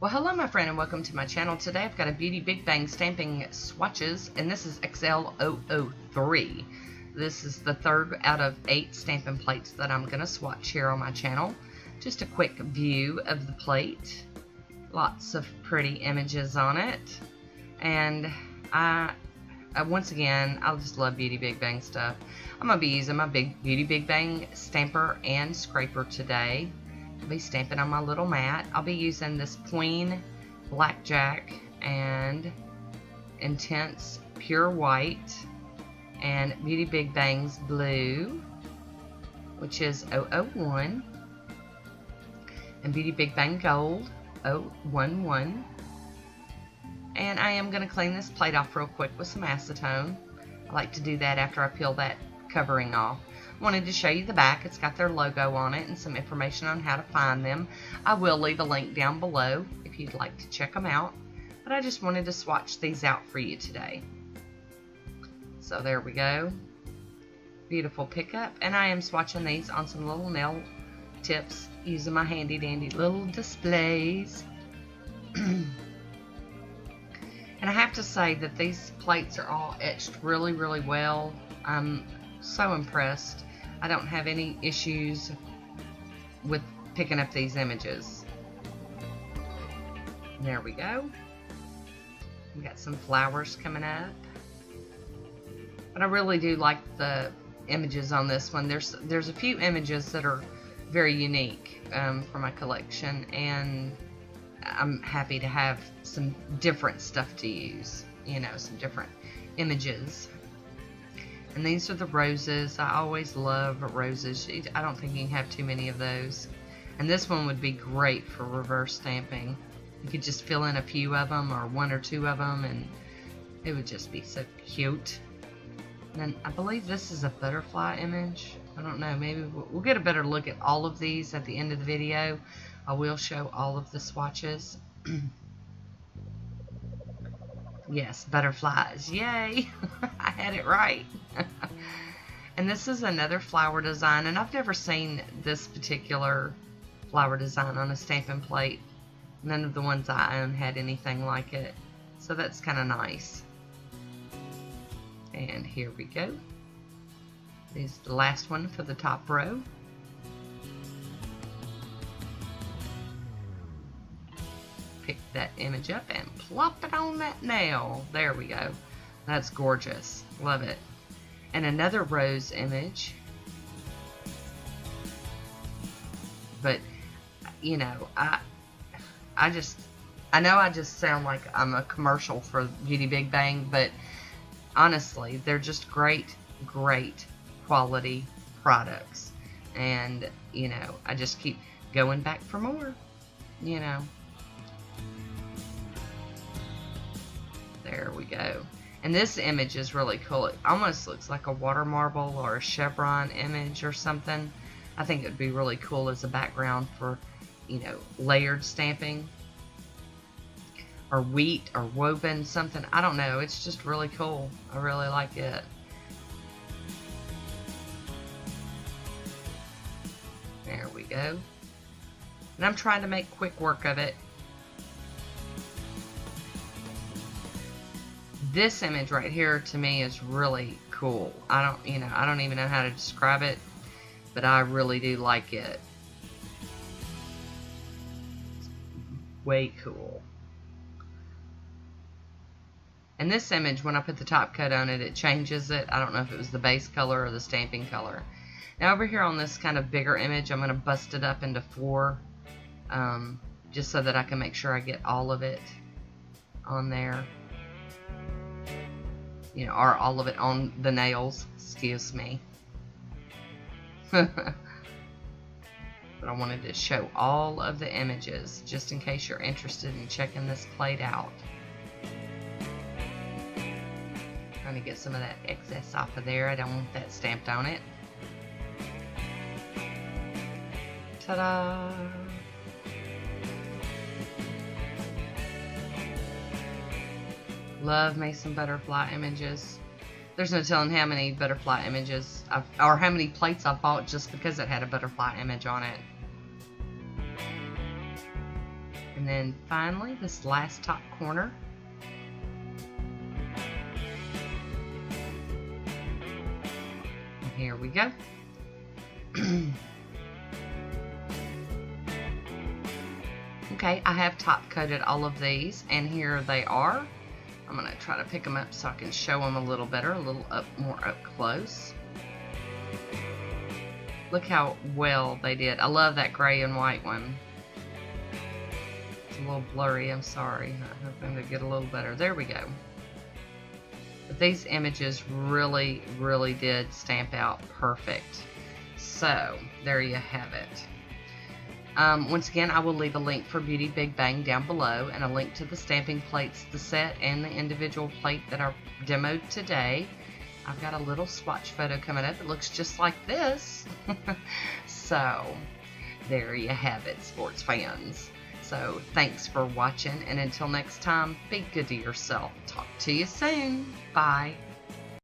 Well, hello my friend and welcome to my channel. Today I've got a Beauty Big Bang stamping swatches and this is XL003. This is the third out of 8 stamping plates that I'm going to swatch here on my channel. Just a quick view of the plate. Lots of pretty images on it. And once again, I just love Beauty Big Bang stuff. I'm going to be using my Beauty Big Bang stamper and scraper today. I'll be stamping on my little mat. I'll be using this Queen Blackjack and Intense Pure White and Beauty Big Bang's Blue, which is 001, and Beauty Big Bang Gold 011. And I am going to clean this plate off real quick with some acetone. I like to do that after I peel that covering off. Wanted to show you the back. It's got their logo on it and some information on how to find them. I will leave a link down below if you'd like to check them out. But I just wanted to swatch these out for you today. So there we go. Beautiful pickup. And I am swatching these on some little nail tips using my handy dandy little displays. And I have to say that these plates are all etched really, really well. I'm so impressed. I don't have any issues with picking up these images. There we go. We got some flowers coming up. But I really do like the images on this one. There's a few images that are very unique for my collection, and I'm happy to have some different stuff to use. You know, some different images. And these are the roses. I always love roses. I don't think you can have too many of those. And this one would be great for reverse stamping. You could just fill in a few of them or one or two of them and it would just be so cute. And then I believe this is a butterfly image. I don't know. Maybe we'll get a better look at all of these at the end of the video. I will show all of the swatches. Yes, butterflies. Yay! I had it right. And this is another flower design, and I've never seen this particular flower design on a stamping plate. None of the ones I own had anything like it, so that's kind of nice. And here we go. This is the last one for the top row. Pick that image up and plop it on that nail. There we go. That's gorgeous. Love it. And another rose image. But you know, I know I just sound like I'm a commercial for Beauty Big Bang, but honestly, they're just great quality products. And you know, I just keep going back for more, you know. There we go. And this image is really cool. It almost looks like a water marble or a chevron image or something. I think it would be really cool as a background for, you know, layered stamping. Or wheat or woven something. I don't know. It's just really cool. I really like it. There we go. And I'm trying to make quick work of it. This image right here to me is really cool. I don't even know how to describe it, but I really do like it. It's way cool. And this image, when I put the top coat on it, it changes it. I don't know if it was the base color or the stamping color. Now over here on this kind of bigger image, I'm going to bust it up into 4, just so that I can make sure I get all of it on there. You know, or all of it on the nails, excuse me. But I wanted to show all of the images, just in case you're interested in checking this plate out. Trying to get some of that excess off of there. I don't want that stamped on it. Ta-da! Love me some butterfly images. There's no telling how many butterfly images or how many plates I bought just because it had a butterfly image on it. And then finally, this last top corner. And here we go. Okay, I have top coated all of these, and here they are. I'm going to try to pick them up so I can show them a little better, a little more up close. Look how well they did. I love that gray and white one. It's a little blurry, I'm sorry. I'm hoping to get a little better. There we go. But these images really, really did stamp out perfect. So, there you have it. Once again, I will leave a link for Beauty Big Bang down below, and a link to the stamping plates, the set, and the individual plate that are demoed today. I've got a little swatch photo coming up. It looks just like this. So, there you have it, sports fans. So, thanks for watching, and until next time, be good to yourself. Talk to you soon. Bye.